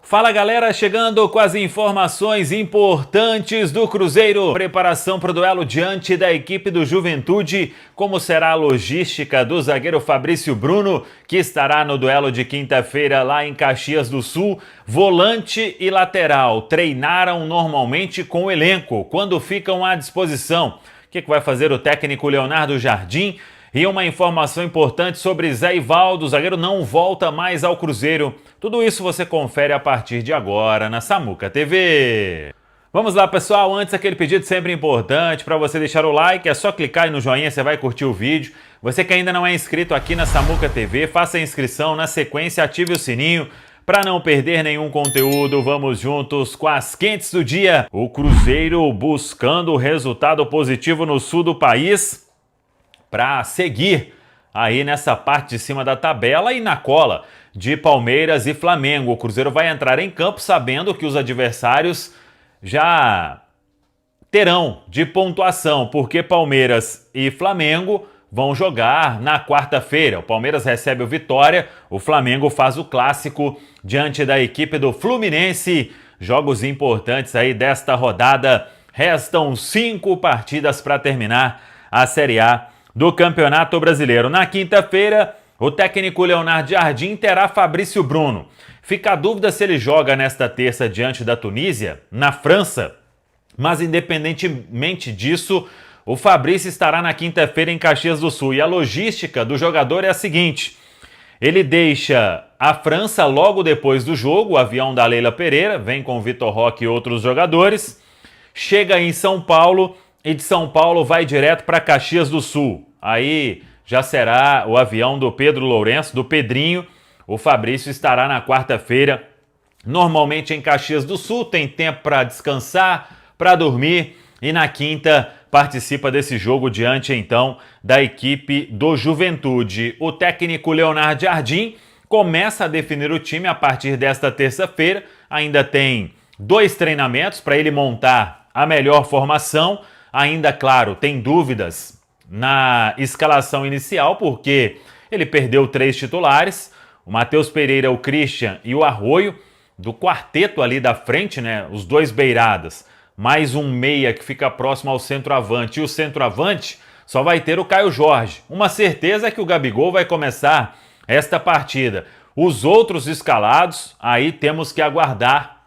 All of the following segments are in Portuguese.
Fala galera, chegando com as informações importantes do Cruzeiro. Preparação para o duelo diante da equipe do Juventude. Como será a logística do zagueiro Fabrício Bruno, que estará no duelo de quinta-feira lá em Caxias do Sul. Volante e lateral treinaram normalmente com o elenco, quando ficam à disposição. O que vai fazer o técnico Leonardo Jardim? E uma informação importante sobre Zé Ivaldo, o zagueiro não volta mais ao Cruzeiro. Tudo isso você confere a partir de agora na Samuca TV. Vamos lá, pessoal, antes aquele pedido sempre importante para você deixar o like, é só clicar aí no joinha, você vai curtir o vídeo. Você que ainda não é inscrito aqui na Samuca TV, faça a inscrição, na sequência ative o sininho para não perder nenhum conteúdo. Vamos juntos com as quentes do dia. O Cruzeiro buscando resultado positivo no sul do país para seguir aí nessa parte de cima da tabela e na cola de Palmeiras e Flamengo. O Cruzeiro vai entrar em campo sabendo que os adversários já terão de pontuação, porque Palmeiras e Flamengo vão jogar na quarta-feira. O Palmeiras recebe o Vitória, o Flamengo faz o clássico diante da equipe do Fluminense. Jogos importantes aí desta rodada. Restam 5 partidas para terminar a Série A do Campeonato Brasileiro. Na quinta-feira, o técnico Leonardo Jardim terá Fabrício Bruno. Fica a dúvida se ele joga nesta terça diante da Tunísia, na França. Mas independentemente disso, o Fabrício estará na quinta-feira em Caxias do Sul. E a logística do jogador é a seguinte: ele deixa a França logo depois do jogo, o avião da Leila Pereira, vem com o Vitor Roque e outros jogadores, chega em São Paulo e de São Paulo vai direto para Caxias do Sul. Aí já será o avião do Pedro Lourenço, do Pedrinho. O Fabrício estará na quarta-feira, normalmente em Caxias do Sul, tem tempo para descansar, para dormir, e na quinta participa desse jogo diante, então, da equipe do Juventude. O técnico Leonardo Jardim começa a definir o time a partir desta terça-feira. Ainda tem 2 treinamentos para ele montar a melhor formação. Ainda, claro, tem dúvidas na escalação inicial, porque ele perdeu 3 titulares, o Matheus Pereira, o Christian e o Arroio, do quarteto ali da frente, né, os 2 beiradas, mais um meia que fica próximo ao centroavante, e o centroavante só vai ter o Caio Jorge. Uma certeza é que o Gabigol vai começar esta partida. Os outros escalados, aí temos que aguardar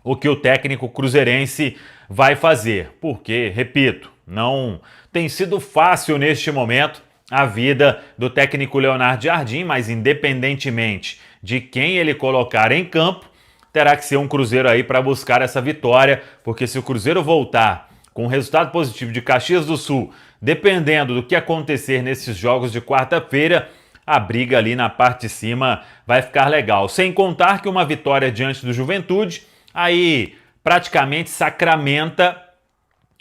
o que o técnico cruzeirense vai fazer, porque, repito, não tem sido fácil neste momento a vida do técnico Leonardo Jardim, mas independentemente de quem ele colocar em campo, terá que ser um Cruzeiro aí para buscar essa vitória, porque se o Cruzeiro voltar com um resultado positivo de Caxias do Sul, dependendo do que acontecer nesses jogos de quarta-feira, a briga ali na parte de cima vai ficar legal. Sem contar que uma vitória diante do Juventude aí praticamente sacramenta,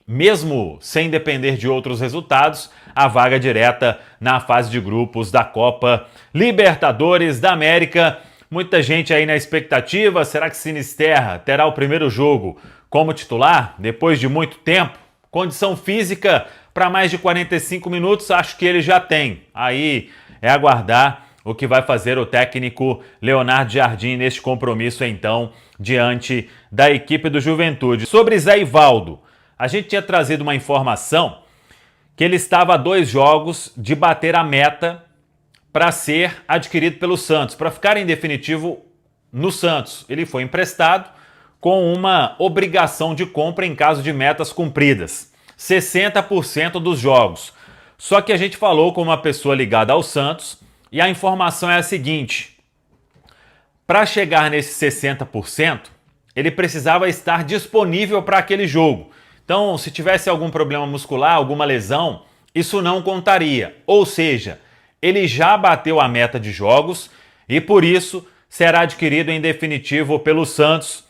mesmo sem depender de outros resultados, a vaga direta na fase de grupos da Copa Libertadores da América. Muita gente aí na expectativa, será que Sinisterra terá o primeiro jogo como titular, depois de muito tempo? Condição física para mais de 45 minutos, acho que ele já tem. Aí é aguardar o que vai fazer o técnico Leonardo Jardim neste compromisso, então, diante da equipe do Juventude. Sobre Zé Ivaldo, a gente tinha trazido uma informação que ele estava a 2 jogos de bater a meta para ser adquirido pelo Santos, para ficar em definitivo no Santos. Ele foi emprestado com uma obrigação de compra em caso de metas cumpridas. 60% dos jogos. Só que a gente falou com uma pessoa ligada ao Santos e a informação é a seguinte: para chegar nesses 60%, ele precisava estar disponível para aquele jogo. Então, se tivesse algum problema muscular, alguma lesão, isso não contaria. Ou seja, ele já bateu a meta de jogos e, por isso, será adquirido em definitivo pelo Santos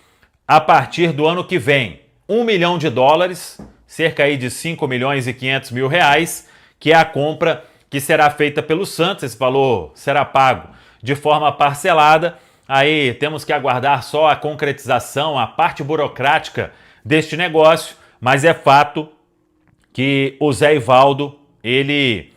a partir do ano que vem. US$ 1 milhão, cerca aí de 5 milhões e 500 mil reais, que é a compra que será feita pelo Santos. Esse valor será pago de forma parcelada. Aí temos que aguardar só a concretização, a parte burocrática deste negócio, mas é fato que o Zé Ivaldo, ele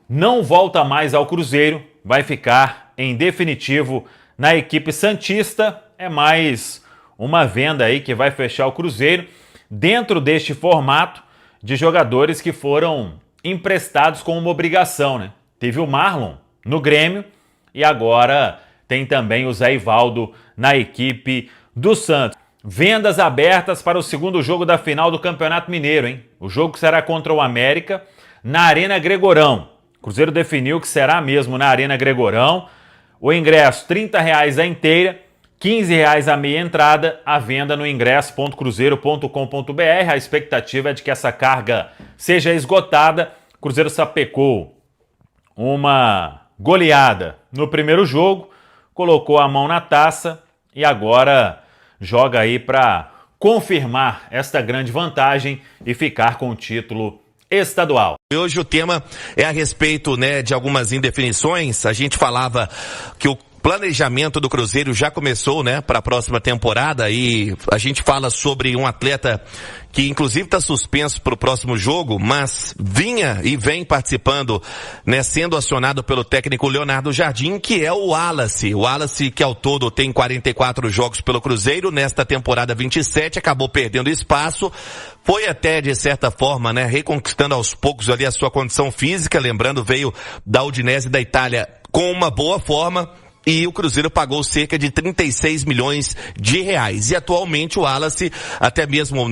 não volta mais ao Cruzeiro, vai ficar em definitivo na equipe santista é mais uma venda aí que vai fechar o Cruzeiro dentro deste formato de jogadores que foram emprestados com uma obrigação, né? Teve o Marlon no Grêmio e agora tem também o Zé Ivaldo na equipe do Santos. Vendas abertas para o segundo jogo da final do Campeonato Mineiro, hein? O jogo será contra o América na Arena Gregorão. O Cruzeiro definiu que será mesmo na Arena Gregorão. O ingresso R$30 a inteira, R$15 a meia entrada, a venda no ingresso.cruzeiro.com.br. A expectativa é de que essa carga seja esgotada. O Cruzeiro sapecou uma goleada no primeiro jogo, colocou a mão na taça e agora joga aí para confirmar esta grande vantagem e ficar com o título estadual. Hoje o tema é a respeito, né, de algumas indefinições. A gente falava que o planejamento do Cruzeiro já começou, né, para a próxima temporada, e a gente fala sobre um atleta que inclusive está suspenso para o próximo jogo, mas vinha e vem participando, né, sendo acionado pelo técnico Leonardo Jardim, que é o Wallace. O Wallace, que ao todo tem 44 jogos pelo Cruzeiro, nesta temporada 27, acabou perdendo espaço, foi até, de certa forma, né, reconquistando aos poucos ali a sua condição física, lembrando, veio da Udinese da Itália com uma boa forma, e o Cruzeiro pagou cerca de 36 milhões de reais. E atualmente o Wallace, até mesmo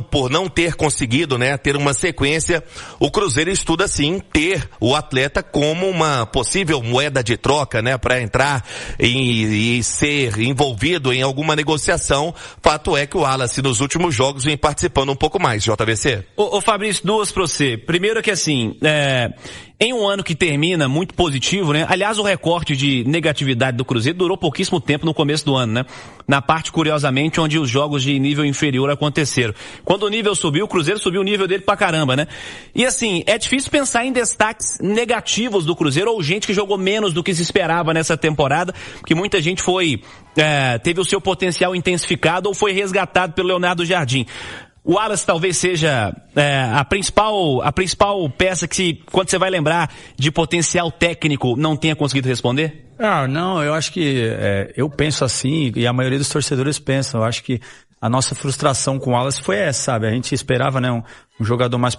por não ter conseguido, né, ter uma sequência, o Cruzeiro estuda sim ter o atleta como uma possível moeda de troca, né, para entrar e ser envolvido em alguma negociação. Fato é que o Wallace nos últimos jogos vem participando um pouco mais, JVC. Ô Fabrício, duas pra você. Primeiro que assim, em um ano que termina muito positivo, né? Aliás, o recorte de negatividade do Cruzeiro durou pouquíssimo tempo no começo do ano, né? Na parte, curiosamente, onde os jogos de nível inferior aconteceram. Quando o nível subiu, o Cruzeiro subiu o nível dele pra caramba, né? E assim, é difícil pensar em destaques negativos do Cruzeiro ou gente que jogou menos do que se esperava nessa temporada, porque muita gente teve o seu potencial intensificado ou foi resgatado pelo Leonardo Jardim. O Wallace talvez seja a principal peça que, quando você vai lembrar de potencial técnico, não tenha conseguido responder? Não, eu acho que eu penso assim, e a maioria dos torcedores pensam. Eu acho que a nossa frustração com o Wallace foi essa, sabe? A gente esperava, né, um jogador mais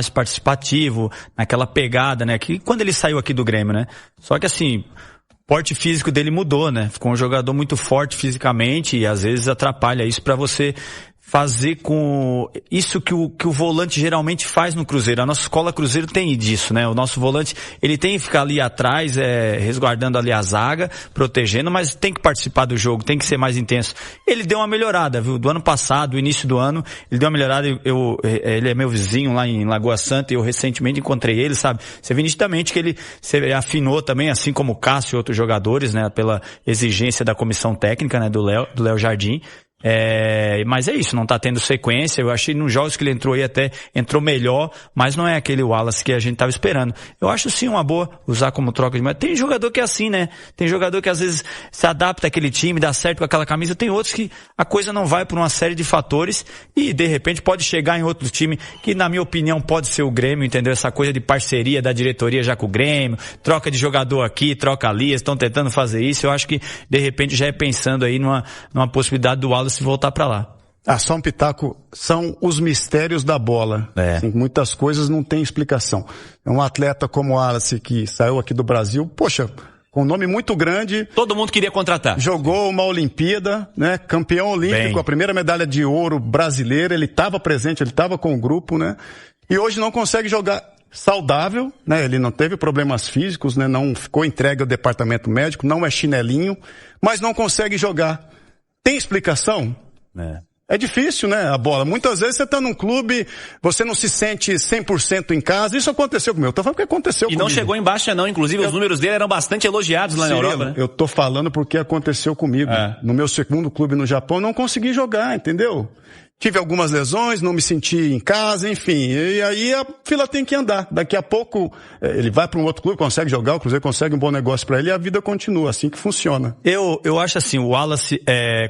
participativo, naquela pegada, né? Que quando ele saiu aqui do Grêmio, né? Só que assim, o porte físico dele mudou, né? Ficou um jogador muito forte fisicamente e às vezes atrapalha isso pra você fazer com isso que o volante geralmente faz no Cruzeiro. A nossa escola Cruzeiro tem disso, né? O nosso volante, ele tem que ficar ali atrás, resguardando ali a zaga, protegendo, mas tem que participar do jogo, tem que ser mais intenso. Ele deu uma melhorada, viu? Do ano passado, do início do ano, ele deu uma melhorada. Ele é meu vizinho lá em Lagoa Santa e eu recentemente encontrei ele, sabe? Você vê nitidamente que ele se afinou também, assim como o Cássio e outros jogadores, né? Pela exigência da comissão técnica, né? Do Léo Jardim. Mas é isso, não tá tendo sequência. Eu achei nos jogos que ele entrou aí até entrou melhor, mas não é aquele Wallace que a gente tava esperando. Eu acho sim uma boa usar como troca de moeda. Tem jogador que é assim, né? Tem jogador que às vezes se adapta àquele time, dá certo com aquela camisa. Tem outros que a coisa não vai por uma série de fatores e de repente pode chegar em outro time que, na minha opinião, pode ser o Grêmio, entendeu? Essa coisa de parceria da diretoria já com o Grêmio, troca de jogador aqui, troca ali, estão tentando fazer isso. Eu acho que de repente já é pensando aí numa possibilidade do Wallace voltar pra lá. Só um pitaco, são os mistérios da bola. Assim, muitas coisas não tem explicação. É um atleta como o Wallace, que saiu aqui do Brasil, poxa, com um nome muito grande. Todo mundo queria contratar. Jogou uma Olimpíada, né? Campeão olímpico, a primeira medalha de ouro brasileira, ele estava presente, ele estava com o grupo, né? E hoje não consegue jogar saudável, né? Ele não teve problemas físicos, né? Não ficou entregue ao departamento médico, não é chinelinho, mas não consegue jogar. Tem explicação? É difícil, né, a bola. Muitas vezes você tá num clube, você não se sente 100% em casa. Isso aconteceu comigo. Eu tô falando que aconteceu comigo. E não chegou em baixa não. Inclusive, os números dele eram bastante elogiados lá na Europa, né? Eu tô falando porque aconteceu comigo. No meu segundo clube no Japão, não consegui jogar, entendeu? Tive algumas lesões, não me senti em casa, enfim. E aí a fila tem que andar. Daqui a pouco ele vai para um outro clube, consegue jogar, o Cruzeiro consegue um bom negócio para ele e a vida continua, assim que funciona. Eu acho assim, o Wallace,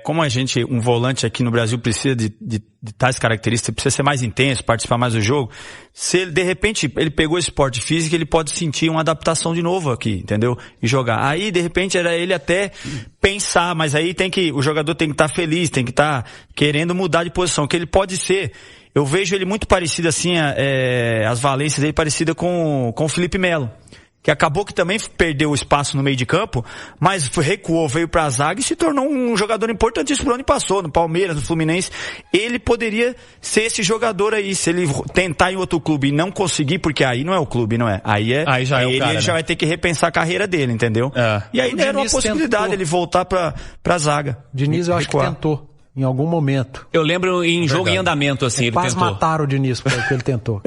como a gente, um volante aqui no Brasil precisa de de tais características, precisa ser mais intenso, participar mais do jogo. Se ele, de repente, ele pegou esse porte físico, ele pode sentir uma adaptação de novo aqui, entendeu? E jogar. Aí, de repente, era ele até pensar, mas aí o jogador tem que estar feliz, tem que estar querendo mudar de posição, que ele pode ser. Eu vejo ele muito parecido assim, as valências dele parecida com o Felipe Melo, que acabou que também perdeu o espaço no meio de campo, mas recuou, veio pra zaga e se tornou um jogador importantíssimo pro ano que passou, no Palmeiras, no Fluminense. Ele poderia ser esse jogador aí, se ele tentar em outro clube e não conseguir, porque aí não é o clube, não é? Aí já é o cara, ele já vai ter que repensar a carreira dele, entendeu? E aí era uma possibilidade ele voltar pra zaga. Diniz, eu acho que tentou. Em algum momento. Eu lembro em jogo em andamento, assim, ele quase tentou. Mataram o Diniz porque ele tentou.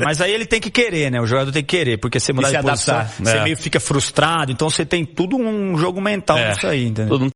Mas aí ele tem que querer, né? O jogador tem que querer, porque você mudar de posição, você meio fica frustrado, então você tem tudo um jogo mental nisso aí, entendeu?